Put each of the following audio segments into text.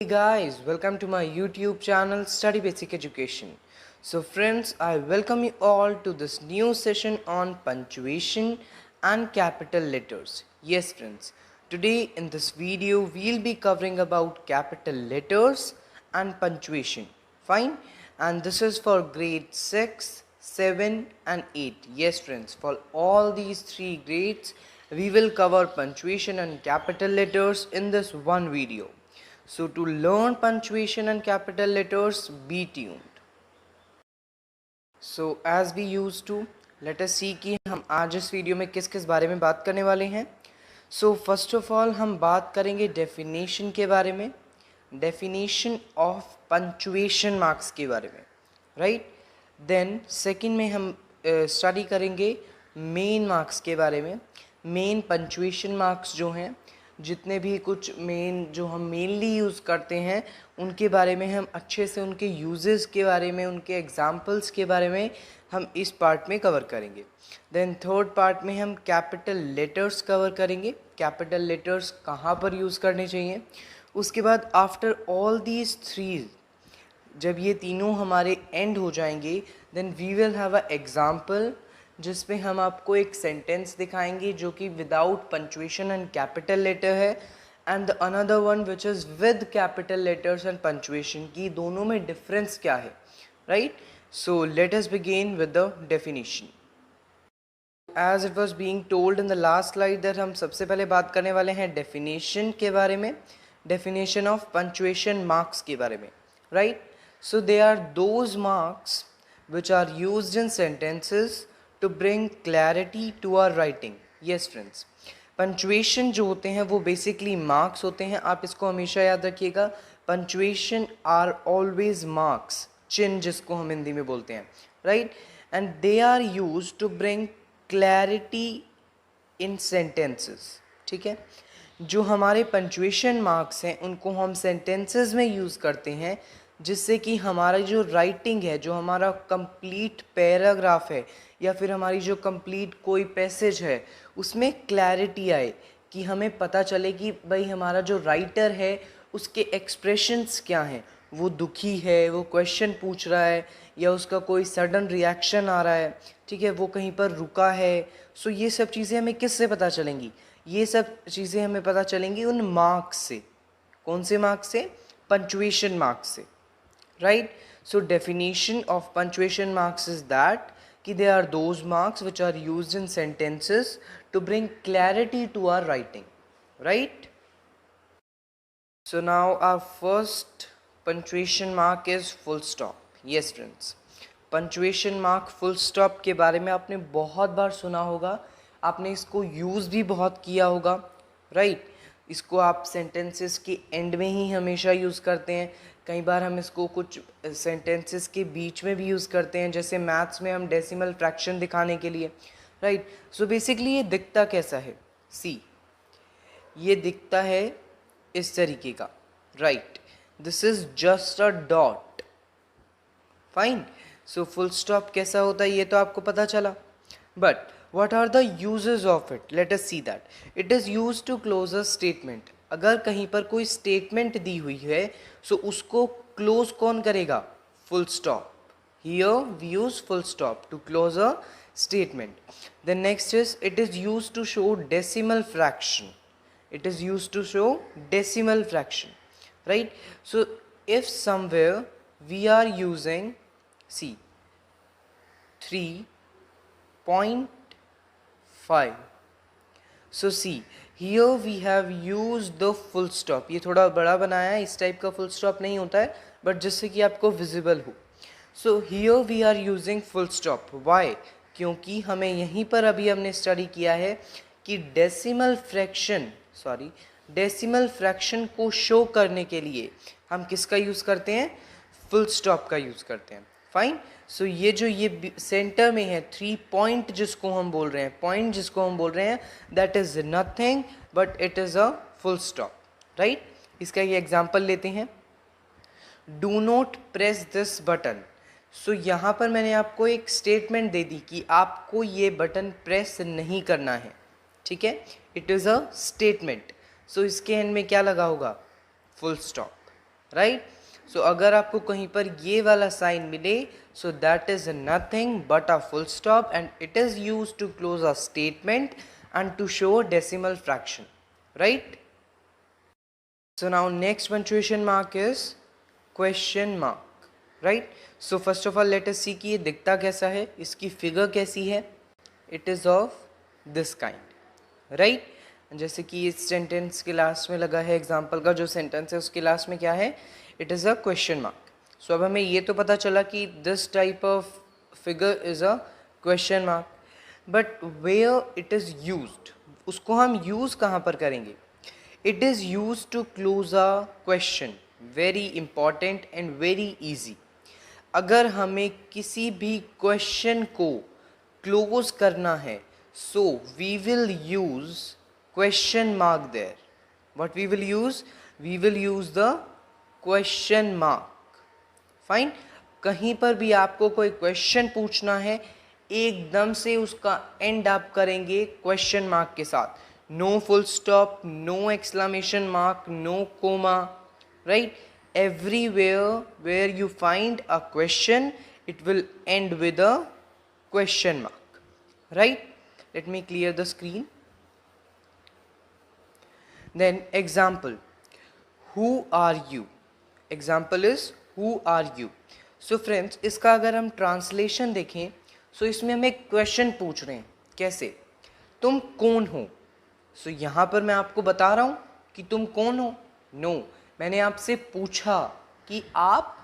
Hey guys, welcome to my YouTube channel Study Basic Education. So friends, I welcome you all to this new session on punctuation and capital letters. Yes friends, today in this video we'll be covering about capital letters and punctuation. Fine? And this is for grade 6, 7 and 8. Yes friends, for all these three grades we will cover punctuation and capital letters in this one video. So to learn punctuation and capital letters, be tuned. So as we used to, let us see कि हम आज इस video में किस किस बारे में बात करने वाले हैं. So first of all हम बात करेंगे definition के बारे में, definition of punctuation marks के बारे में, right? Then second में हम study करेंगे main marks के बारे में. main punctuation marks जो हैं, जितने भी कुछ मेन जो हम मेनली यूज़ करते हैं उनके बारे में हम अच्छे से, उनके यूजेस के बारे में, उनके एग्जांपल्स के बारे में हम इस पार्ट में कवर करेंगे. देन थर्ड पार्ट में हम कैपिटल लेटर्स कवर करेंगे, कैपिटल लेटर्स कहाँ पर यूज़ करने चाहिए. उसके बाद आफ्टर ऑल दीज थ्री, जब ये तीनों हमारे एंड हो जाएंगे, then we will have a example जिसमें हम आपको एक सेंटेंस दिखाएंगे जो कि without punctuation and capital letter है, and the another one which is with capital letters and punctuation की दोनों में डिफरेंस क्या है, right. So let us begin with the definition. As it was being told in the last slide that हम सबसे पहले बात करने वाले हैं डेफिनेशन के बारे में, डेफिनेशन ऑफ पंचुएशन मार्क्स के बारे में, right. So they are those marks which are used in sentences to bring clarity to our writing. Yes friends, punctuation जो होते हैं वो बेसिकली मार्क्स होते हैं. आप इसको हमेशा याद रखिएगा, पंचुएशन आर ऑलवेज मार्क्स, चिन्ह जिसको हम हिंदी में बोलते हैं, right. And they are use to bring clarity in sentences. ठीक है, जो हमारे पंचुएशन मार्क्स हैं उनको हम सेंटेंसेस में यूज़ करते हैं, जिससे कि हमारा जो राइटिंग है, जो हमारा कंप्लीट पैराग्राफ है या फिर हमारी जो कंप्लीट कोई पैसेज है उसमें क्लैरिटी आए, कि हमें पता चले कि भाई हमारा जो राइटर है उसके एक्सप्रेशंस क्या हैं. वो दुखी है, वो क्वेश्चन पूछ रहा है, या उसका कोई सडन रिएक्शन आ रहा है, ठीक है, वो कहीं पर रुका है. सो ये सब चीज़ें हमें किससे पता चलेंगी? ये सब चीज़ें हमें पता चलेंगी उन मार्क्स से. कौन से मार्क्स से? पंचुएशन मार्क्स से, right. So definition of punctuation marks is that कि they are those marks which are used in sentences to bring clarity to our writing, right. So now our first punctuation mark is full stop. Yes friends, punctuation mark full stop के बारे में आपने बहुत बार सुना होगा, आपने इसको use भी बहुत किया होगा, right. इसको आप सेंटेंसेस के एंड में ही हमेशा यूज़ करते हैं. कई बार हम इसको कुछ सेंटेंसेस के बीच में भी यूज़ करते हैं, जैसे मैथ्स में हम डेसिमल फ्रैक्शन दिखाने के लिए, राइट. सो बेसिकली ये दिखता कैसा है? सी, ये दिखता है इस तरीके का, right. This is just a dot. Fine. So full stop कैसा होता है ये तो आपको पता चला, but what are the uses of it? Let us see that. It is used to close a statement. अगर कहीं पर कोई स्टेटमेंट दी हुई है, सो उसको क्लोज कौन करेगा? Full stop. Here we use full stop to close a statement. The next is, it is used to show decimal fraction. It is used to show decimal fraction, right. So if somewhere we are using, see, 3.5. So see, here we have used the full stop. ये थोड़ा बड़ा बनाया है, इस type का full stop नहीं होता है, बट जिससे कि आपको visible हो. So here we are using full stop. Why? क्योंकि हमें यहीं पर अभी हमने स्टडी किया है कि डेसिमल फ्रैक्शन को शो करने के लिए हम किसका यूज़ करते हैं? फुल स्टॉप का यूज़ करते हैं. फाइन. सो ये जो ये सेंटर में है 3 पॉइंट जिसको हम बोल रहे हैं, पॉइंट जिसको हम बोल रहे हैं, that is nothing but it is a full stop, right. इसका ये एग्जांपल लेते हैं. Do not press this button. So यहाँ पर मैंने आपको एक स्टेटमेंट दे दी कि आपको ये बटन प्रेस नहीं करना है, ठीक है. It is a statement. So इसके एंड में क्या लगा होगा? Full stop. राइट। सो अगर आपको कहीं पर ये वाला साइन मिले, so that is nothing but a full stop and it is used to close a statement and to show decimal fraction, right? So now next punctuation mark is question mark, right? So first of all let us see कि ये दिखता कैसा है, इसकी figure कैसी है. It is of this kind, right? जैसे कि इस सेंटेंस के लास्ट में लगा है, एग्जाम्पल का जो सेंटेंस है उसके लास्ट में क्या है, it is a question mark. So अब हमें ये तो पता चला कि this type of figure is a question mark, but where it is used, उसको हम यूज़ कहाँ पर करेंगे. It is use to close a question, very important and very easy. अगर हमें किसी भी क्वेश्चन को क्लोज करना है, so we will use question mark there. What we will use, we will use the question mark. Fine. कहीं पर भी आपको कोई क्वेश्चन पूछना है, एकदम से उसका एंड आप करेंगे क्वेश्चन मार्क के साथ. No full stop, no exclamation mark, no comma, right. Everywhere where you find a question, it will end with a question mark, right? Let me clear the screen. Then example, who are you? Example is who are you? So friends, इसका अगर हम translation देखें, so इसमें हम एक question पूछ रहे हैं, कैसे, तुम कौन हो. सो यहाँ पर मैं आपको बता रहा हूँ कि तुम कौन हो. नो, मैंने आपसे पूछा कि आप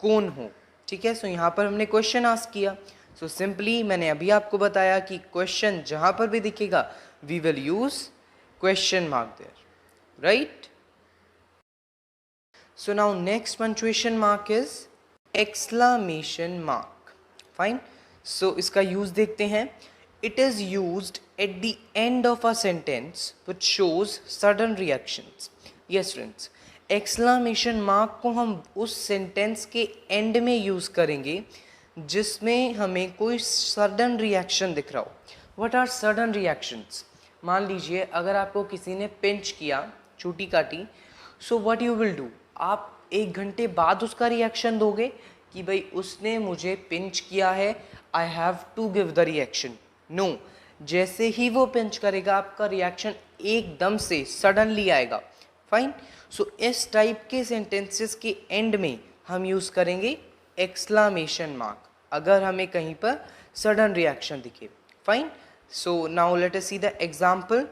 कौन हो. ठीक है. सो यहाँ पर हमने क्वेश्चन आस्क किया. सो सिंपली मैंने अभी आपको बताया कि क्वेश्चन जहाँ पर भी दिखेगा, we will use question mark there, right. So now next punctuation mark is exclamation mark. Fine. So इसका यूज देखते हैं. It is used at the end of a sentence which shows sudden reactions. Yes friends, exclamation mark को हम उस sentence के end में use करेंगे जिसमें हमें कोई sudden reaction दिख रहा हो. What are sudden reactions? मान लीजिए अगर आपको किसी ने pinch किया, चूटी काटी, so what you will do? आप 1 घंटे बाद उसका reaction दोगे कि भाई उसने मुझे पिंच किया है, I have to give the reaction. No, जैसे ही वो पिंच करेगा आपका रिएक्शन एकदम से सडनली आएगा. फाइन. सो इस टाइप के सेंटेंसेस के एंड में हम यूज करेंगे एक्सक्लेमेशन मार्क अगर हमें कहीं पर सडन रिएक्शन दिखे. Fine. So now let us see the example.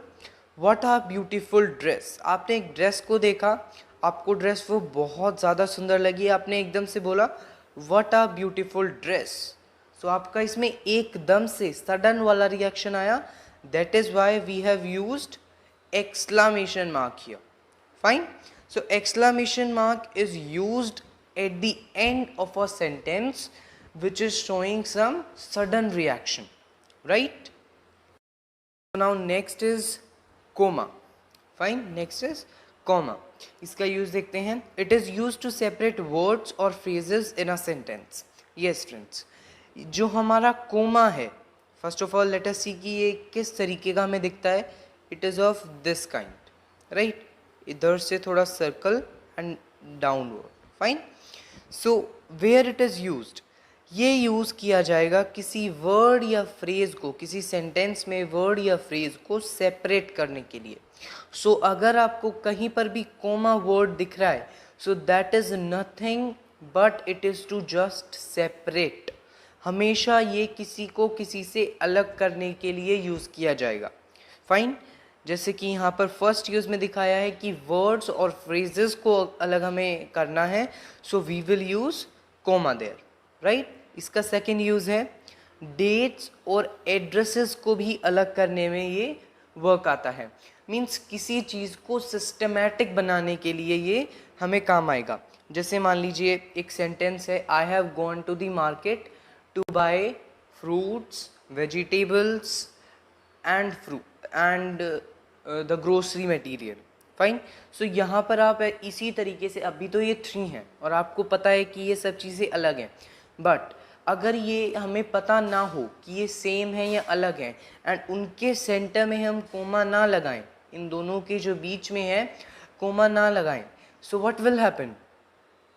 What are beautiful dress. आपने एक ड्रेस को देखा, आपको ड्रेस वो बहुत ज़्यादा सुंदर लगी, आपने एकदम से बोला what are beautiful dress. So आपका इसमें एकदम से सडन वाला रिएक्शन आया. That is why we have used exclamation mark here. Fine. So exclamation mark is used at the end of a sentence which is showing some sudden reaction, right? So now next is comma. Fine. Next is comma. इसका use देखते हैं. It is used to separate words or phrases in a sentence. Yes friends, जो हमारा comma है, first of all let us see कि ये किस तरीके का हमें दिखता है. It is of this kind, right. इधर से थोड़ा circle and downward. Fine. So where it is used, ये यूज़ किया जाएगा किसी वर्ड या फ्रेज को, किसी सेंटेंस में वर्ड या फ्रेज को सेपरेट करने के लिए. सो अगर आपको कहीं पर भी कोमा वर्ड दिख रहा है, so that is nothing but it is to just separate. हमेशा ये किसी को किसी से अलग करने के लिए यूज़ किया जाएगा. फाइन. जैसे कि यहाँ पर फर्स्ट यूज़ में दिखाया है कि वर्ड्स और फ्रेजेस को अलग हमें करना है, so we will use comma there, right. इसका सेकेंड यूज़ है डेट्स और एड्रेसेस को भी अलग करने में ये वर्क आता है. मीन्स किसी चीज़ को सिस्टमैटिक बनाने के लिए ये हमें काम आएगा. जैसे मान लीजिए एक सेंटेंस है, I have gone to the market to buy fruits, vegetables and the grocery material. Fine. So यहाँ पर आप इसी तरीके से, अभी तो ये 3 हैं और आपको पता है कि ये सब चीज़ें अलग हैं, बट अगर ये हमें पता ना हो कि ये सेम है या अलग हैं एंड उनके सेंटर में हम कोमा ना लगाएं, इन दोनों के जो बीच में है कोमा ना लगाएं, सो व्हाट विल हैपन,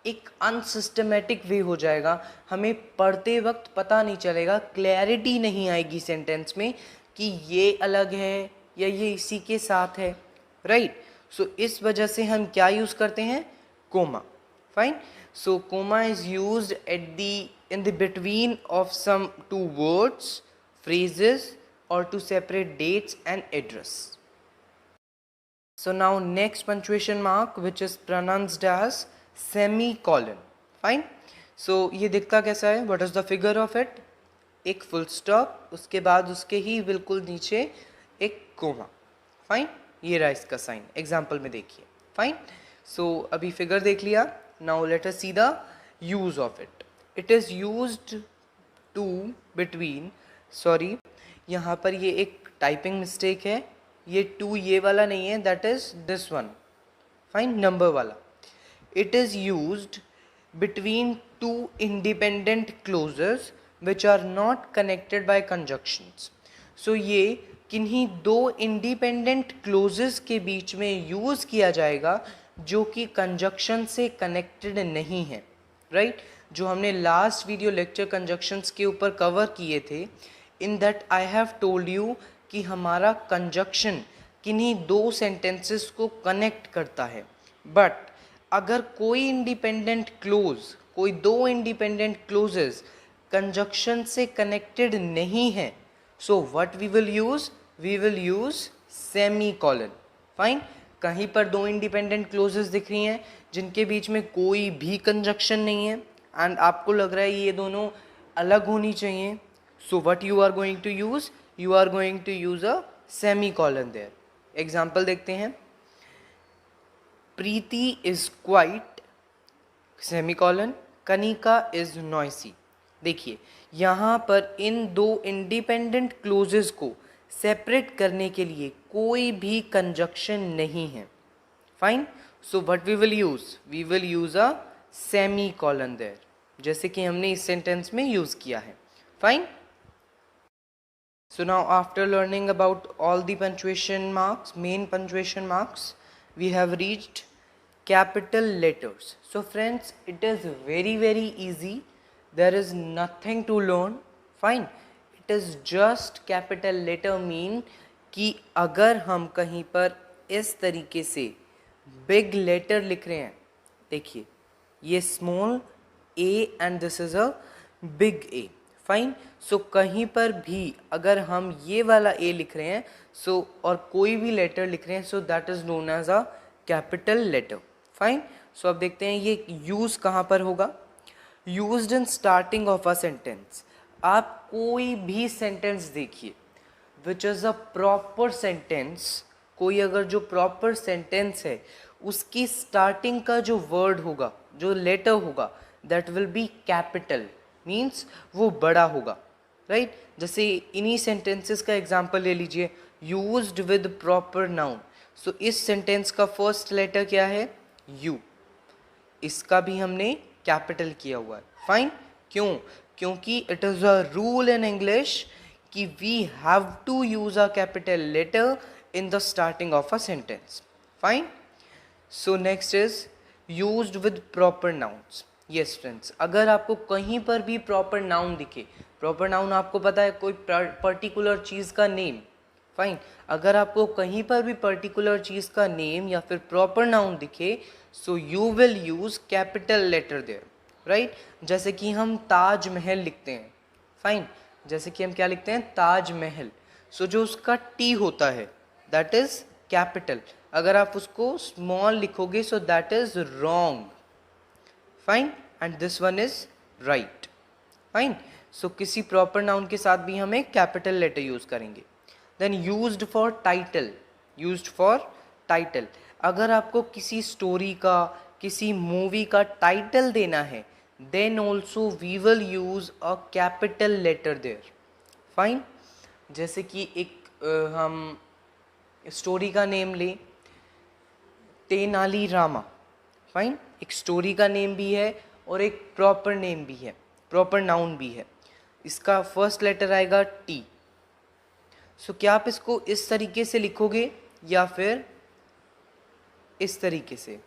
एक अनसिस्टमेटिक वे हो जाएगा, हमें पढ़ते वक्त पता नहीं चलेगा, क्लैरिटी नहीं आएगी सेंटेंस में कि ये अलग है या ये इसी के साथ है, राइट। सो इस वजह से हम क्या यूज़ करते हैं, comma, fine. So comma is used at the in the between of some two words, phrases, or to separate dates and address. So now next punctuation mark which is pronounced as semicolon, fine. So ये दिखता कैसा है, what is the figure of it, एक full stop, उसके बाद उसके ही बिल्कुल नीचे एक कोमा, फाइन। ये रहा इसका साइन, एग्जाम्पल में देखिए, फाइन। सो अभी फिगर देख लिया, now let us see the use of it. It is used to between, sorry यहाँ पर ये एक टाइपिंग मिस्टेक है, ये टू ये वाला नहीं है, that is this one, fine, number वाला। It is used between two independent clauses which are not connected by conjunctions. So ये किन्हीं दो इंडिपेंडेंट क्लोजेस के बीच में यूज़ किया जाएगा जो कि कंजक्शन से कनेक्टेड नहीं है, राइट। जो हमने लास्ट वीडियो लेक्चर कंजक्शंस के ऊपर कवर किए थे, in that I have told you कि हमारा कंजक्शन किन्हीं दो सेंटेंसेस को कनेक्ट करता है, बट अगर कोई इंडिपेंडेंट क्लोज, कोई दो इंडिपेंडेंट क्लोजेस कंजक्शन से कनेक्टेड नहीं है, so what we will use, we will use semicolon, fine. कहीं पर दो इंडिपेंडेंट क्लोजेस दिख रही हैं जिनके बीच में कोई भी कंजक्शन नहीं है एंड आपको लग रहा है ये दोनों अलग होनी चाहिए, so what you are going to use, you are going to use a semicolon there. Example देखते हैं, Preeti is quite semicolon, Kanika is noisy. देखिए यहाँ पर इन दो इंडिपेंडेंट क्लोजेस को सेपरेट करने के लिए कोई भी कंजक्शन नहीं है, fine. So what we will use, we will use a semicolon there, जैसे कि हमने इस सेंटेंस में यूज किया है, fine. So now after learning about all the punctuation marks, main punctuation marks, we have reached capital letters. So friends, it is very easy. There is nothing to learn. Fine. It is just capital letter mean कि अगर हम कहीं पर इस तरीके से big letter लिख रहे हैं, देखिए ये small a and this is a big A. Fine. So कहीं पर भी अगर हम ये वाला ए लिख रहे हैं, सो और कोई भी लेटर लिख रहे हैं, so that is known as a capital letter, fine. So अब देखते हैं ये यूज कहाँ पर होगा, used in starting of a sentence. आप कोई भी सेंटेंस देखिए which is a proper sentence, कोई अगर जो प्रॉपर सेंटेंस है उसकी स्टार्टिंग का जो वर्ड होगा, जो लेटर होगा, that will be capital, means वो बड़ा होगा, राइट। जैसे इन्हीं सेंटेंसेस का एग्जांपल ले लीजिए, यूज्ड विद प्रॉपर नाउन। सो इस सेंटेंस का फर्स्ट लेटर क्या है, यू, इसका भी हमने कैपिटल किया हुआ है, फाइन। क्यों, क्योंकि it is a rule in English कि we have to use a capital letter in the starting of a sentence, fine. So next is used with proper nouns. Yes friends, अगर आपको कहीं पर भी प्रॉपर नाउन दिखे, proper noun आपको पता है कोई पर्टिकुलर चीज़ का नेम, फाइन। अगर आपको कहीं पर भी पर्टिकुलर चीज़ का नेम या फिर प्रॉपर नाउन दिखे, so you will use capital letter there, right. जैसे कि हम ताजमहल लिखते हैं, फाइन, जैसे कि हम क्या लिखते हैं, ताजमहल। सो जो उसका टी होता है दैट इज कैपिटल, अगर आप उसको स्मॉल लिखोगे so that is wrong, fine, and this one is right, fine. So किसी प्रॉपर नाउन के साथ भी हमें कैपिटल लेटर यूज करेंगे। Then used for title, used for title, अगर आपको किसी स्टोरी का, किसी मूवी का टाइटल देना है, then also we will use a capital letter there, fine. जैसे कि एक हम स्टोरी का नेम लें, तेनाली रामा, फाइन, एक स्टोरी का नेम भी है और एक प्रॉपर नेम भी है, प्रॉपर नाउन भी है। इसका फर्स्ट लेटर आएगा टी। सो क्या आप इसको इस तरीके से लिखोगे या फिर इस तरीके से,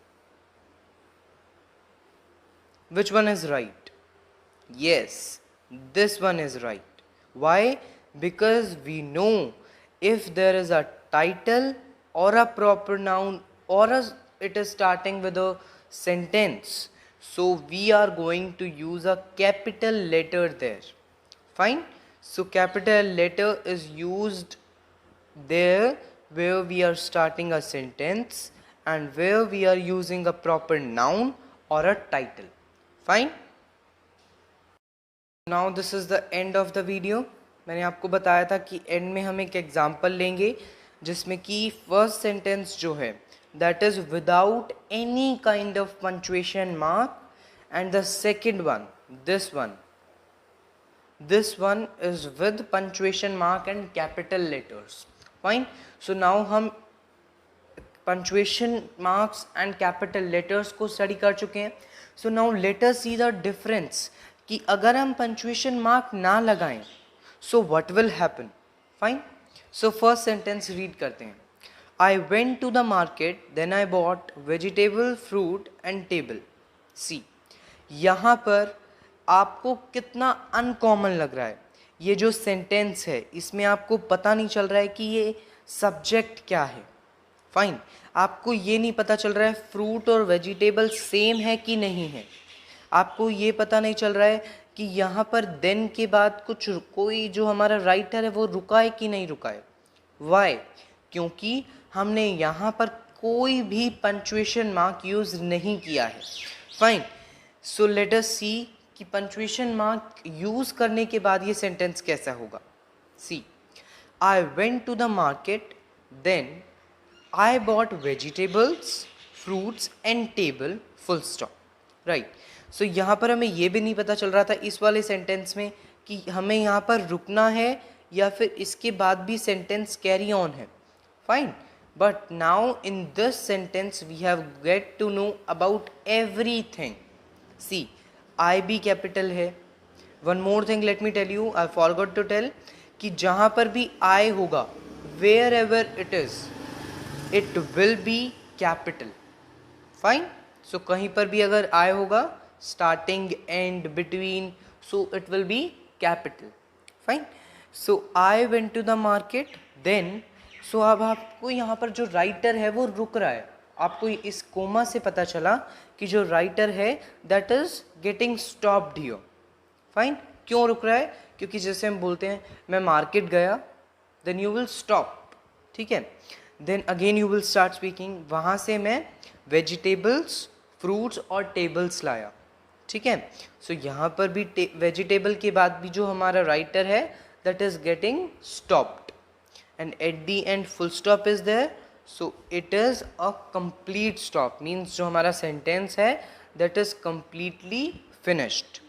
Which one is right? Yes, this one is right. Why? Because we know if there is a title or a proper noun it is starting with a sentence, so we are going to use a capital letter there. Fine. So capital letter is used there where we are starting a sentence and where we are using a proper noun or a title. Fine. Now this is the end of the video. मैंने आपको बताया था कि and में हम एक example लेंगे जिसमें कि फर्स्ट सेंटेंस जो है that is without any kind of punctuation mark and the second one this one is with punctuation mark and capital letters. Fine. So now हम punctuation marks and capital letters को study कर चुके हैं. So now let us see the difference कि अगर हम punctuation mark ना लगाएं so what will happen. Fine. So first sentence read करते हैं. I went to the market then I bought vegetable fruit and table. See, यहाँ पर आपको कितना अनकॉमन लग रहा है. ये जो सेंटेंस है इसमें आपको पता नहीं चल रहा है कि ये सब्जेक्ट क्या है. फाइन. आपको ये नहीं पता चल रहा है फ्रूट और वेजिटेबल सेम है कि नहीं है. आपको ये पता नहीं चल रहा है कि यहाँ पर देन के बाद कोई जो हमारा राइटर है वो रुका है कि नहीं रुका है. वाई? क्योंकि हमने यहाँ पर कोई भी पंक्चुएशन मार्क यूज़ नहीं किया है. फाइन. सो लेट अस सी कि पंक्चुएशन मार्क यूज़ करने के बाद ये सेंटेंस कैसा होगा. See, I went to the market then I bought vegetables fruits and table full stop. Right. So यहाँ पर हमें ये भी नहीं पता चल रहा था इस वाले सेंटेंस में कि हमें यहाँ पर रुकना है या फिर इसके बाद भी सेंटेंस कैरी ऑन है. Fine. But now in this sentence we have get to know about everything. See, I भी कैपिटल है. One more thing let me tell you, I forgot to tell कि जहाँ पर भी आई होगा wherever it is it will be capital. Fine. So कहीं पर भी अगर आई होगा starting and between so it will be capital. Fine. So I went to the market then. So अब आपको यहाँ पर जो राइटर है वो रुक रहा है. आपको इस कोमा से पता चला कि जो राइटर है that is getting stopped here. Fine. क्यों रुक रहा है? क्योंकि जैसे हम बोलते हैं मैं मार्केट गया देन यू विल स्टॉप. ठीक है. Then again you will start speaking. वहाँ से मैं वेजिटेबल्स फ्रूट्स और टेबल्स लाया. ठीक है. सो यहाँ पर भी वेजिटेबल के बाद भी जो हमारा राइटर है that is getting stopped and at the end full stop is there. So it is a complete stop. Means जो हमारा सेंटेंस है that is completely finished.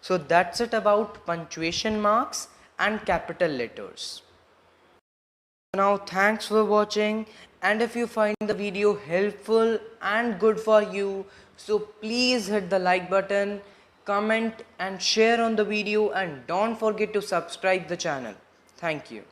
So that's it about punctuation marks and capital letters. Now thanks for watching, and if you find the video helpful and good for you, so please hit the like button, comment and share on the video, and don't forget to subscribe the channel. Thank you.